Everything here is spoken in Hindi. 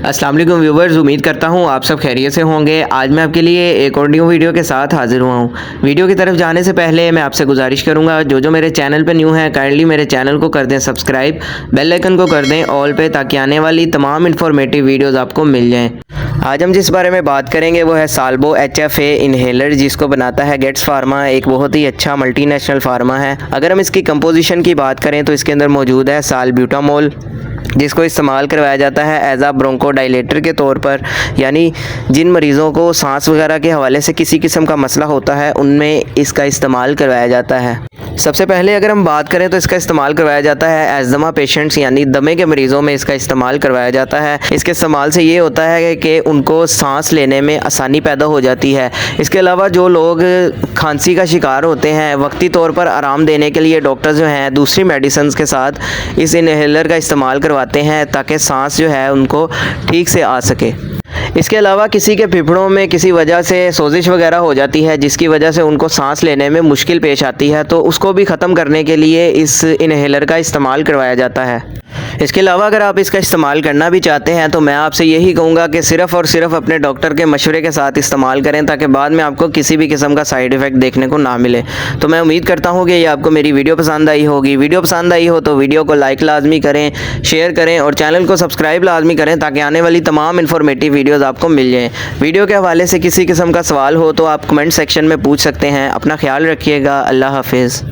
अस्सलाम वालेकुम व्यूवर्स, उम्मीद करता हूँ आप सब खैरियत से होंगे। आज मैं आपके लिए एक और न्यू वीडियो के साथ हाजिर हुआ हूँ। वीडियो की तरफ जाने से पहले मैं आपसे गुजारिश करूँगा, जो मेरे चैनल पे न्यू हैं काइंडली मेरे चैनल को कर दें सब्सक्राइब, बेल आइकन को कर दें ऑल पे, ताकि आने वाली तमाम इन्फॉर्मेटिव वीडियोज़ आपको मिल जाएँ। आज हम जिस बारे में बात करेंगे वो है साल्बो HFA इन्हेलर, जिसको बनाता है गेट्स फार्मा, एक बहुत ही अच्छा मल्टीनेशनल फार्मा है। अगर हम इसकी कंपोजिशन की बात करें तो इसके अंदर मौजूद है साल्ब्यूटामोल, जिसको इस्तेमाल करवाया जाता है एज आ ब्रोंकोडाइलेटर के तौर पर, यानी जिन मरीज़ों को सांस वगैरह के हवाले से किसी किस्म का मसला होता है उनमें इसका इस्तेमाल करवाया जाता है। सबसे पहले अगर हम बात करें तो इसका इस्तेमाल करवाया जाता है एज़मा पेशेंट्स, यानी दमे के मरीज़ों में इसका इस्तेमाल करवाया जाता है। इसके इस्तेमाल से ये होता है कि उनको सांस लेने में आसानी पैदा हो जाती है। इसके अलावा जो लोग खांसी का शिकार होते हैं, वक्ती तौर पर आराम देने के लिए डॉक्टर जो हैं दूसरी मेडिसिन के साथ इस इन्हेलर का इस्तेमाल करवाते हैं ताकि सांस जो है उनको ठीक से आ सके। इसके अलावा किसी के फेफड़ों में किसी वजह से सोजिश वगैरह हो जाती है, जिसकी वजह से उनको सांस लेने में मुश्किल पेश आती है, तो उसको भी ख़त्म करने के लिए इस इन्हेलर का इस्तेमाल करवाया जाता है। इसके अलावा अगर आप इसका इस्तेमाल करना भी चाहते हैं तो मैं आपसे यही कहूँगा कि सिर्फ़ और सिर्फ अपने डॉक्टर के मशवरे के साथ इस्तेमाल करें, ताकि बाद में आपको किसी भी किस्म का साइड इफ़ेक्ट देखने को ना मिले। तो मैं उम्मीद करता हूँ कि ये आपको मेरी वीडियो पसंद आई होगी। वीडियो पसंद आई हो तो वीडियो को लाइक लाजमी करें, शेयर करें और चैनल को सब्सक्राइब लाजमी करें, ताकि आने वाली तमाम इन्फॉर्मेटिव वीडियोज़ आपको मिल जाएँ। वीडियो के हवाले से किसी किस्म का सवाल हो तो आप कमेंट सेक्शन में पूछ सकते हैं। अपना ख्याल रखिएगा। अल्लाह हाफिज़।